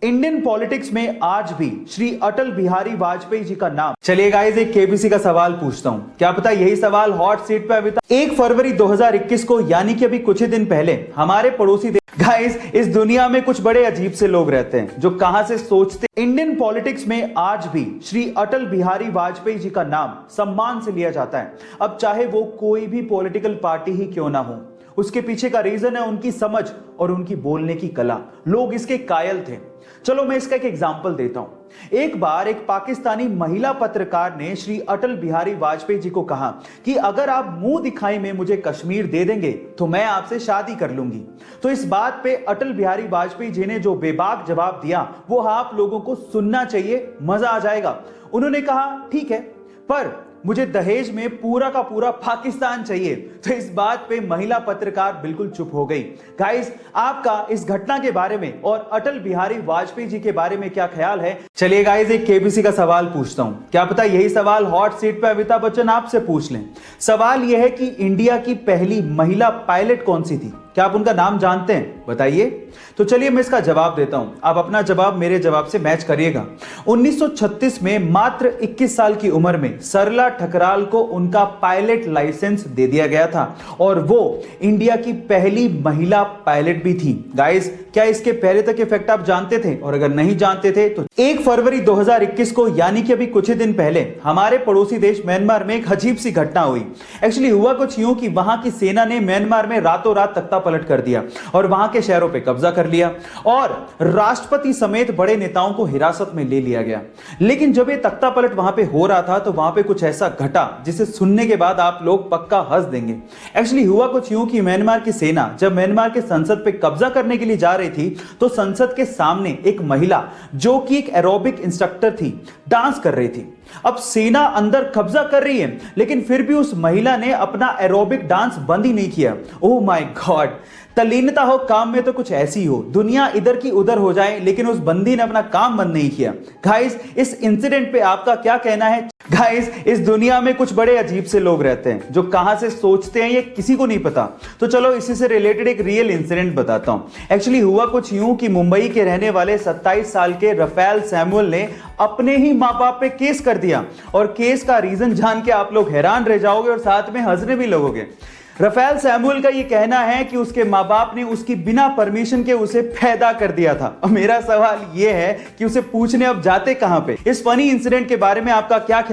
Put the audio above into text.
Indian politics में आज भी श्री अटल बिहारी वाजपेयी जी का नाम। चलिए गाइस, एक केबीसी का सवाल पूछता हूं, क्या पता यही सवाल हॉट सीट पे अभी तक 1 फरवरी 2021 को यानी कि अभी कुछ ही दिन पहले हमारे पड़ोसी गाइस, इस दुनिया में कुछ बड़े अजीब से लोग रहते हैं जो कहां से सोचते। इंडियन पॉलिटिक्स में आज भी श्री अटल बिहारी वाजपेयी जी का नाम सम्मान से लिया जाता है। अब चाहे वो कोई भी पॉलिटिकल पार्टी ही क्यों ना हो, उसके पीछे का रीजन है उनकी समझ और उनकी बोलने की कला। लोग इसके कायल थे। चलो मैं इसका एक एग्जांपल देता हूं। एक बार एक पाकिस्तानी महिला पत्रकार ने श्री अटल बिहारी वाजपेयी जी को कहा कि अगर आप मुंह दिखाई में मुझे कश्मीर दे देंगे तो मैं आपसे शादी कर लूंगी। तो इस बात पे अटल बिहारी वाजपेयी जी ने जो बेबाक जवाब दिया वो आप लोगों को सुनना चाहिए, मजा आ जाएगा। उन्होंने कहा ठीक है, पर मुझे दहेज में पूरा का पूरा पाकिस्तान चाहिए। तो इस बात पे महिला पत्रकार बिल्कुल चुप हो गई। गाइस, आपका इस घटना के बारे में और अटल बिहारी वाजपेयी जी के बारे में क्या ख्याल है? चलिए गाइस, एक केबीसी का सवाल पूछता हूं, क्या पता यही सवाल हॉट सीट पे अमिताभ बच्चन आपसे पूछ लें। सवाल यह है कि इंडिया की पहली महिला पायलट कौन सी थी? क्या आप उनका नाम जानते हैं? बताइए। तो चलिए मैं इसका जवाब देता हूं, आप अपना जवाब मेरे जवाब से मैच करिएगा। 1936 में मात्र 21 साल की उम्र में सरला ठकराल को उनका पायलट लाइसेंस दे दिया गया था और वो इंडिया की पहली महिला पायलट भी थी। गाइस, क्या इसके पहले तक के फैक्ट आप जानते थे? और अगर नहीं जानते थे तो 1 फरवरी 2021 को यानी कि अभी कुछ ही दिन पहले हमारे पड़ोसी देश म्यांमार में एक अजीब सी घटना हुई। एक्चुअली हुआ कुछ यूं कि वहां की सेना ने म्यांमार में रातों रात तख्ता पलट कर दिया और वहां के शहरों पे कब्जा कर लिया और राष्ट्रपति समेत बड़े नेताओं को हिरासत में ले लिया गया। लेकिन जब ये तख्ता पलट वहां पे हो रहा था तो वहां पे कुछ ऐसा घटा जिसे सुनने के बाद आप लोग पक्का हंस देंगे। एक्चुअली हुआ कुछ यूं कि म्यांमार की सेना जब म्यांमार के संसद पे कब्जा करने के लिए जा रही थी तो संसद के सामने एक महिला जो कि एक एरोबिक इंस्ट्रक्टर थी, डांस कर रही थी। अब सेना अंदर कब्जा कर रही है लेकिन फिर भी उस महिला ने अपना एरोबिक डांस बंद ही नहीं किया। ओह माय गॉड, तल्लीनता हो काम में तो कुछ ऐसी हो, दुनिया इधर की उधर हो जाए लेकिन उस बंदी ने अपना काम बंद नहीं किया। गाइस, इस इंसिडेंट पे आपका क्या कहना है? गाइस, इस दुनिया में कुछ बड़े अजीब से लोग रहते हैं जो कहां से सोचते हैं ये किसी को नहीं पता। तो चलो इसी से रिलेटेड एक रियल इंसिडेंट बताता हूं। एक्चुअली हुआ कुछ यूं कि मुंबई के रहने वाले 27 साल के रफेल सैमुअल ने अपने ही मां बाप पे केस कर दिया और केस का रीजन जान के आप लोग हैरान रह जाओगे और साथ में हंसने भी लगोगे। रफेल सैमुअल का यह कहना है कि उसके मां बाप ने उसकी बिना परमिशन के उसे पैदा कर दिया था। और मेरा सवाल यह है कि उसे पूछने अब जाते कहां पे? इस फनी इंसिडेंट के बारे में आपका क्या ख्याल?